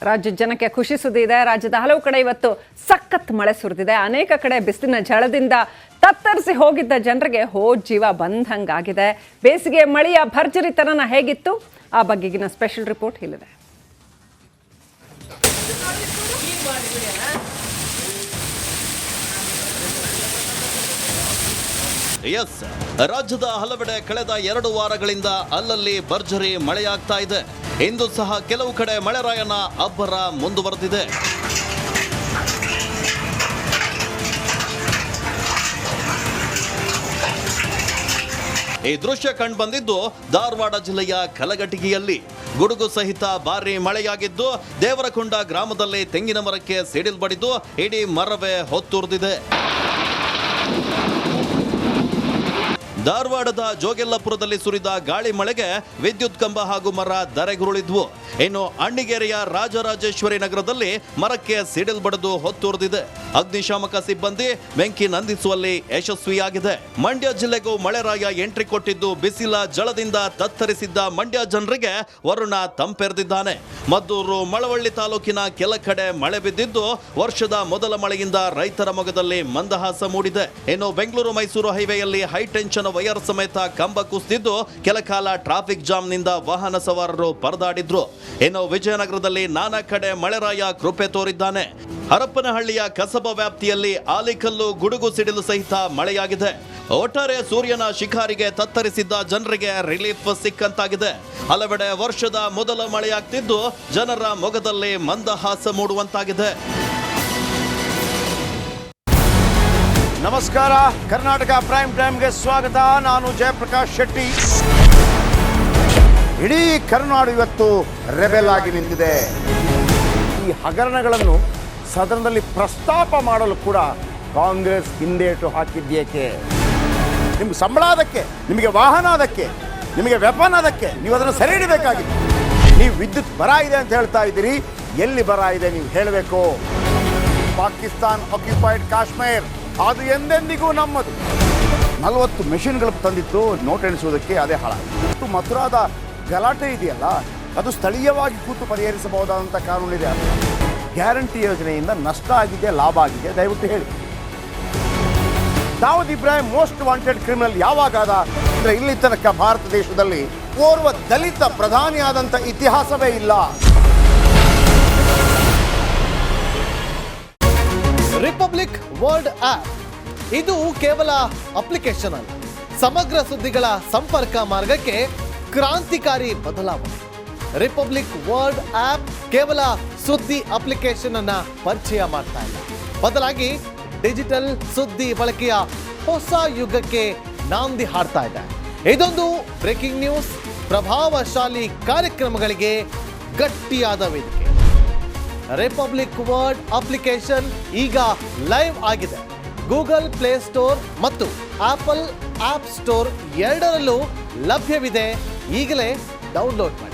ರಾಜ್ಯದ ಜನಕ್ಕೆ ಖುಷಿ ಸುದ್ದಿ ಇದೆ. ರಾಜ್ಯದ ಹಲವು ಕಡೆ ಇವತ್ತು ಸಖತ್ ಮಳೆ ಸುರಿದಿದೆ. ಅನೇಕ ಕಡೆ ಬಿಸಿಲಿನ ಝಳದಿಂದ ತತ್ತರಿಸಿ ಹೋಗಿದ್ದ ಜನರಿಗೆ ಜೀವ ಬಂದಂಗಾಗಿದೆ. ಬೇಸಿಗೆ ಮಳೆಯ ಭರ್ಜರಿತನ ಹೇಗಿತ್ತು ಆ ಬಗೆಗಿನ ಸ್ಪೆಷಲ್ ರಿಪೋರ್ಟ್ ಇಲ್ಲಿದೆ. ರಾಜ್ಯದ ಹಲವೆಡೆ ಕಳೆದ 2 ವಾರಗಳಿಂದ ಅಲ್ಲಲ್ಲಿ ಭರ್ಜರಿ ಮಳೆಯಾಗ್ತಾ ಇದೆ. ಇಂದು ಸಹ ಕೆಲವು ಕಡೆ ಮಳೆರಾಯನ ಅಬ್ಬರ ಮುಂದುವರೆದಿದೆ. ಈ ದೃಶ್ಯ ಕಂಡುಬಂದಿದ್ದು ಧಾರವಾಡ ಜಿಲ್ಲೆಯ ಕಲಘಟಗಿಯಲ್ಲಿ. ಗುಡುಗು ಸಹಿತ ಭಾರೀ ಮಳೆಯಾಗಿದ್ದು ದೇವರಕೊಂಡ ಗ್ರಾಮದಲ್ಲಿ ತೆಂಗಿನ ಮರಕ್ಕೆ ಸಿಡಿಲು ಬಡಿದು ಇಡೀ ಮರವೇ ಹೊತ್ತುರಿದಿದೆ. ಧಾರವಾಡದ ಜೋಗೆಲ್ಲಪುರದಲ್ಲಿ ಸುರಿದ ಗಾಳಿ ಮಳೆಗೆ ವಿದ್ಯುತ್ ಕಂಬ ಹಾಗೂ ಮರ ಧರೆಗುರುಳಿದ್ವು. ಇನ್ನು ಅಣ್ಣಿಗೇರಿಯ ರಾಜರಾಜೇಶ್ವರಿ ನಗರದಲ್ಲಿ ಮರಕ್ಕೆ ಸಿಡಿಲು ಬಡಿದು ಹೊತ್ತುರಿದಿದೆ. ಅಗ್ನಿಶಾಮಕ ಸಿಬ್ಬಂದಿ ಬೆಂಕಿ ನಂದಿಸುವಲ್ಲಿ ಯಶಸ್ವಿಯಾಗಿದೆ. ಮಂಡ್ಯ ಜಿಲ್ಲೆಗೂ ಮಳೆರಾಯ ಎಂಟ್ರಿ ಕೊಟ್ಟಿದ್ದು ಬಿಸಿಲ ಜಳದಿಂದ ತತ್ತರಿಸಿದ್ದ ಮಂಡ್ಯ ಜನರಿಗೆ ವರುಣ ತಂಪೆರೆದಿದ್ದಾನೆ. ಮದ್ದೂರು ಮಳವಳ್ಳಿ ತಾಲೂಕಿನ ಕೆಲ ಕಡೆ ಮಳೆ ಬಿದ್ದಿದ್ದು ವರ್ಷದ ಮೊದಲ ಮಳೆಯಿಂದ ರೈತರ ಮೊಗದಲ್ಲಿ ಮಂದಹಾಸ ಮೂಡಿದೆ. ಇನ್ನು ಬೆಂಗಳೂರು ಮೈಸೂರು ಹೈವೇಯಲ್ಲಿ ಹೈಟೆನ್ಷನ್ ವೈರ್ ಸಮೇತ ಕಂಬ ಕುಸಿದಿದ್ದು ಕೆಲ ಕಾಲ ಟ್ರಾಫಿಕ್ ಜಾಮ್ನಿಂದ ವಾಹನ ಸವಾರರು ಪರದಾಡಿದ್ರು. ಇನ್ನು ವಿಜಯನಗರದಲ್ಲಿ ನಾನಾ ಕಡೆ ಮಳೆರಾಯ ಕೃಪೆ ತೋರಿದ್ದಾನೆ. ಹರಪನಹಳ್ಳಿಯ ಕಸಬಾ ವ್ಯಾಪ್ತಿಯಲ್ಲಿ ಆಲಿಕಲ್ಲು ಗುಡುಗು ಸಿಡಿಲು ಸಹಿತ ಮಳೆಯಾಗಿದೆ. ಒಟ್ಟಾರೆ ಸೂರ್ಯನ ಶಿಖಾರಿಗೆ ತತ್ತರಿಸಿದ್ದ ಜನರಿಗೆ ರಿಲೀಫ್ ಸಿಕ್ಕಂತಾಗಿದೆ. ಹಲವೆಡೆ ವರ್ಷದ ಮೊದಲ ಮಳೆಯಾಗ್ತಿದ್ದು ಜನರ ಮೊಗದಲ್ಲಿ ಮಂದಹಾಸ ಮೂಡುವಂತಾಗಿದೆ. ನಮಸ್ಕಾರ, ಕರ್ನಾಟಕ ಪ್ರೈಮ್ ಟೈಮ್ಗೆ ಸ್ವಾಗತ. ನಾನು ಜಯಪ್ರಕಾಶ್ ಶೆಟ್ಟಿ. ಇಡೀ ಕರ್ನಾಡು ಇವತ್ತು ರೆಬೆಲ್ ಆಗಿ ನಿಂತಿದೆ. ಈ ಹಗರಣಗಳನ್ನು ಸದನದಲ್ಲಿ ಪ್ರಸ್ತಾಪ ಮಾಡಲು ಕೂಡ ಕಾಂಗ್ರೆಸ್ ಹಿಂದೇಟು ಹಾಕಿದ್ದೇಕೆ? ನಿಮ್ಗೆ ಸಂಬಳ ಅದಕ್ಕೆ, ನಿಮಗೆ ವಾಹನ ಅದಕ್ಕೆ, ನಿಮಗೆ ವೆಪನ್ ಅದಕ್ಕೆ, ನೀವು ಅದನ್ನು ಸೆರೆ ಹಿಡಬೇಕಾಗಿತ್ತು. ನೀವು ವಿದ್ಯುತ್ ಬರ ಇದೆ ಅಂತ ಹೇಳ್ತಾ ಇದ್ದೀರಿ, ಎಲ್ಲಿ ಬರ ಇದೆ ನೀವು ಹೇಳಬೇಕು. ಪಾಕಿಸ್ತಾನ್ ಆಕ್ಯುಪೈಡ್ ಕಾಶ್ಮೀರ್ ಅದು ಎಂದೆಂದಿಗೂ ನಮ್ಮದು. 40 ಮೆಷಿನ್ಗಳು ತಂದಿತ್ತು ನೋಟ್ ಎಣಿಸುವುದಕ್ಕೆ, ಅದೇ ಹಾಳಾಯಿತು. ಮಥುರಾದ ಗಲಾಟೆ ಇದೆಯಲ್ಲ, ಅದು ಸ್ಥಳೀಯವಾಗಿ ಕೂತು ಪರಿಹರಿಸಬಹುದಾದಂಥ ಕಾನೂನಿದೆ. ಗ್ಯಾರಂಟಿ ಯೋಜನೆಯಿಂದ ನಷ್ಟ ಆಗಿದೆ, ಲಾಭ ಆಗಿದೆ, ದಯವಿಟ್ಟು ಹೇಳಿ. Dawood Ibrahim most wanted criminal ಯಾವಾಗಾದ ಅಂದರೆ ಇಲ್ಲಿ ತನಕ ಭಾರತ ದೇಶದಲ್ಲಿ ಓರ್ವ ದಲಿತ ಪ್ರಧಾನಿಯಾದಂಥ ಇತಿಹಾಸವೇ ಇಲ್ಲ. ರಿಪಬ್ಲಿಕ್ ವರ್ಲ್ಡ್ ಆಪ್ ಇದು ಕೇವಲ ಅಪ್ಲಿಕೇಶನ್ ಅಲ್ಲ, ಸಮಗ್ರ ಸುದ್ದಿಗಳ ಸಂಪರ್ಕ ಮಾರ್ಗಕ್ಕೆ ಕ್ರಾಂತಿಕಾರಿ ಬದಲಾವಣೆ. ರಿಪಬ್ಲಿಕ್ ವರ್ಲ್ಡ್ ಆಪ್ ಕೇವಲ ಸುದ್ದಿ ಅಪ್ಲಿಕೇಶನ್ ಅನ್ನ ಪರಿಚಯ ಮಾಡ್ತಾ ಇಲ್ಲ, ಬದಲಾಗಿ ಡಿಜಿಟಲ್ ಸುದ್ದಿ ಬಳಕೆಯ ಹೊಸ ಯುಗಕ್ಕೆ ನಾಂದಿ ಹಾಡ್ತಾ ಇದೆ. ಇದೊಂದು ಬ್ರೇಕಿಂಗ್ ನ್ಯೂಸ್, ಪ್ರಭಾವಶಾಲಿ ಕಾರ್ಯಕ್ರಮಗಳಿಗೆ ಗಟ್ಟಿಯಾದ ವೇದಿಕೆ. ರಿಪಬ್ಲಿಕ್ ವರ್ಲ್ಡ್ ಅಪ್ಲಿಕೇಶನ್ ಈಗ ಲೈವ್ ಆಗಿದೆ. ಗೂಗಲ್ ಪ್ಲೇ ಸ್ಟೋರ್ ಮತ್ತು ಆಪಲ್ ಆಪ್ ಸ್ಟೋರ್ ಎರಡರಲ್ಲೂ ಲಭ್ಯವಿದೆ. ಈಗಲೇ ಡೌನ್ಲೋಡ್ ಮಾಡಿ.